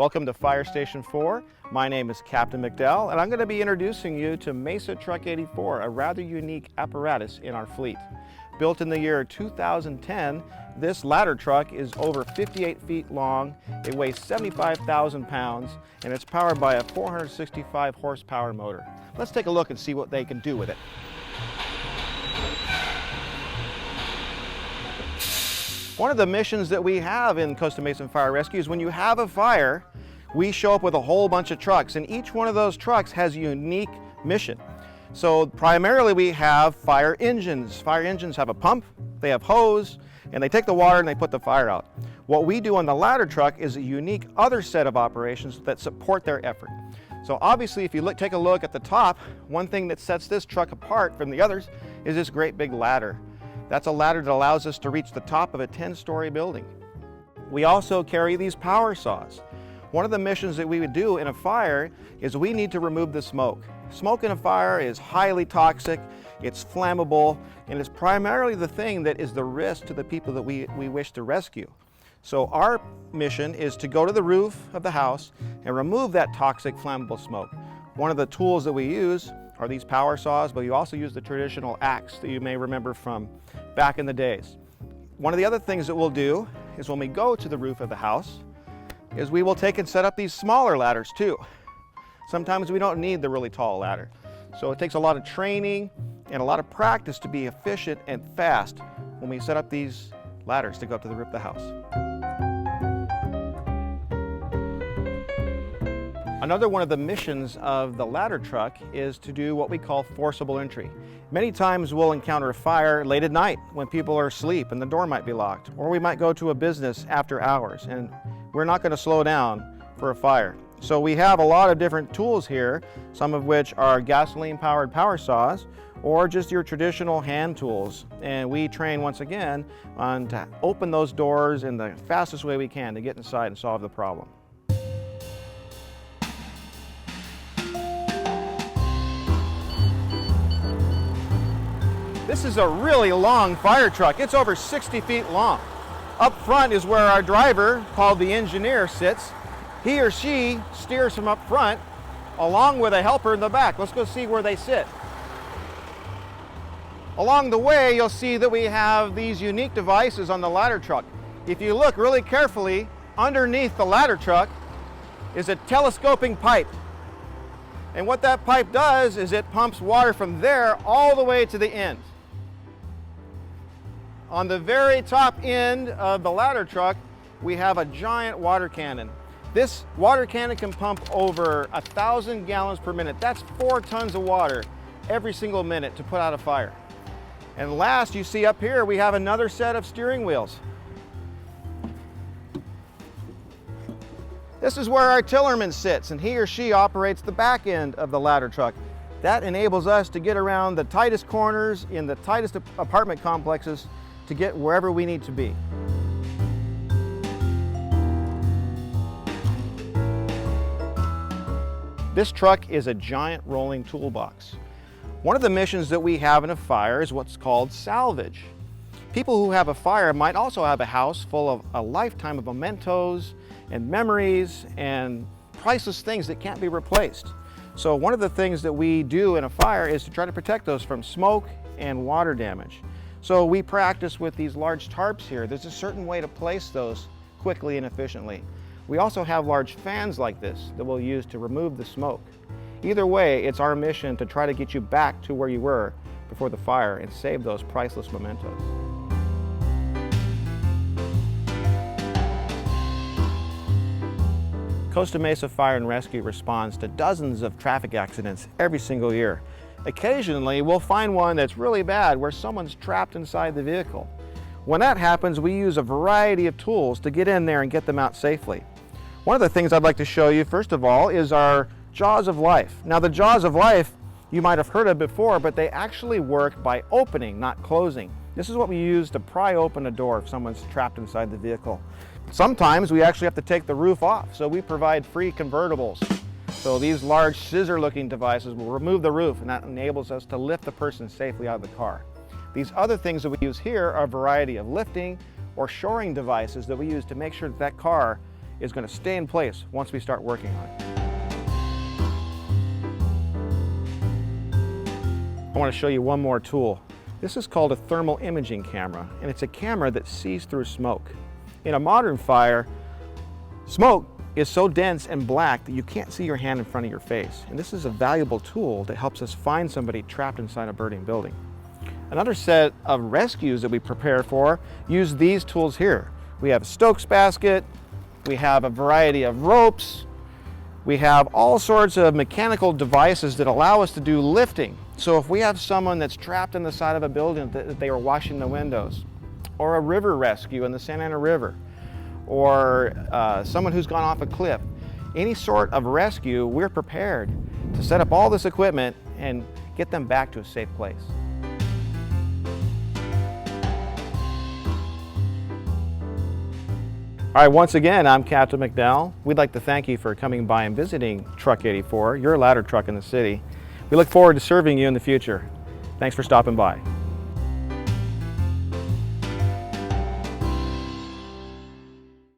Welcome to Fire Station 4. My name is Captain McDowell, and I'm going to be introducing you to Mesa Truck 84, a rather unique apparatus in our fleet. Built in the year 2010, this ladder truck is over 58 feet long, it weighs 75,000 pounds, and it's powered by a 465 horsepower motor. Let's take a look and see what they can do with it. One of the missions that we have in Costa Mesa Fire Rescue is when you have a fire, we show up with a whole bunch of trucks, and each one of those trucks has a unique mission. So primarily we have fire engines. Fire engines have a pump, they have hose, and they take the water and they put the fire out. What we do on the ladder truck is a unique other set of operations that support their effort. So obviously if you take a look at the top, one thing that sets this truck apart from the others is this great big ladder. That's a ladder that allows us to reach the top of a 10-story building. We also carry these power saws. One of the missions that we would do in a fire is we need to remove the smoke. Smoke in a fire is highly toxic, it's flammable, and it's primarily the thing that is the risk to the people that we wish to rescue. So our mission is to go to the roof of the house and remove that toxic, flammable smoke. One of the tools that we use are these power saws, but you also use the traditional axe that you may remember from back in the days. One of the other things that we'll do is when we go to the roof of the house is we will take and set up these smaller ladders too. Sometimes we don't need the really tall ladder. So it takes a lot of training and a lot of practice to be efficient and fast when we set up these ladders to go up to the roof of the house. Another one of the missions of the ladder truck is to do what we call forcible entry. Many times we'll encounter a fire late at night when people are asleep and the door might be locked, or we might go to a business after hours and we're not going to slow down for a fire. So we have a lot of different tools here, some of which are gasoline-powered power saws or just your traditional hand tools. And we train once again on to open those doors in the fastest way we can to get inside and solve the problem. This is a really long fire truck. It's over 60 feet long. Up front is where our driver, called the engineer, sits. He or she steers from up front along with a helper in the back. Let's go see where they sit. Along the way, you'll see that we have these unique devices on the ladder truck. If you look really carefully, underneath the ladder truck is a telescoping pipe. And what that pipe does is it pumps water from there all the way to the end. On the very top end of the ladder truck, we have a giant water cannon. This water cannon can pump over 1,000 gallons per minute. That's 4 tons of water every single minute to put out a fire. And last, you see up here, we have another set of steering wheels. This is where our tillerman sits, and he or she operates the back end of the ladder truck. That enables us to get around the tightest corners in the tightest apartment complexes to get wherever we need to be. This truck is a giant rolling toolbox. One of the missions that we have in a fire is what's called salvage. People who have a fire might also have a house full of a lifetime of mementos and memories and priceless things that can't be replaced. So one of the things that we do in a fire is to try to protect those from smoke and water damage. So we practice with these large tarps here. There's a certain way to place those quickly and efficiently. We also have large fans like this that we'll use to remove the smoke. Either way, it's our mission to try to get you back to where you were before the fire and save those priceless mementos. Costa Mesa Fire and Rescue responds to dozens of traffic accidents every single year. Occasionally, we'll find one that's really bad where someone's trapped inside the vehicle. When that happens, we use a variety of tools to get in there and get them out safely. One of the things I'd like to show you, first of all, is our jaws of life. Now, the jaws of life you might have heard of before, but they actually work by opening, not closing. This is what we use to pry open a door if someone's trapped inside the vehicle. Sometimes we actually have to take the roof off, so we provide free convertibles. So these large scissor-looking devices will remove the roof, and that enables us to lift the person safely out of the car. These other things that we use here are a variety of lifting or shoring devices that we use to make sure that that car is going to stay in place once we start working on it. I want to show you one more tool. This is called a thermal imaging camera, and it's a camera that sees through smoke. In a modern fire, smoke is so dense and black that you can't see your hand in front of your face. And this is a valuable tool that helps us find somebody trapped inside a burning building. Another set of rescues that we prepare for use these tools here. We have a Stokes basket, we have a variety of ropes, we have all sorts of mechanical devices that allow us to do lifting. So if we have someone that's trapped in the side of a building that they were washing the windows, or a river rescue in the Santa Ana River, or someone who's gone off a cliff, any sort of rescue, we're prepared to set up all this equipment and get them back to a safe place. All right, once again, I'm Captain McDowell. We'd like to thank you for coming by and visiting Truck 84, your ladder truck in the city. We look forward to serving you in the future. Thanks for stopping by.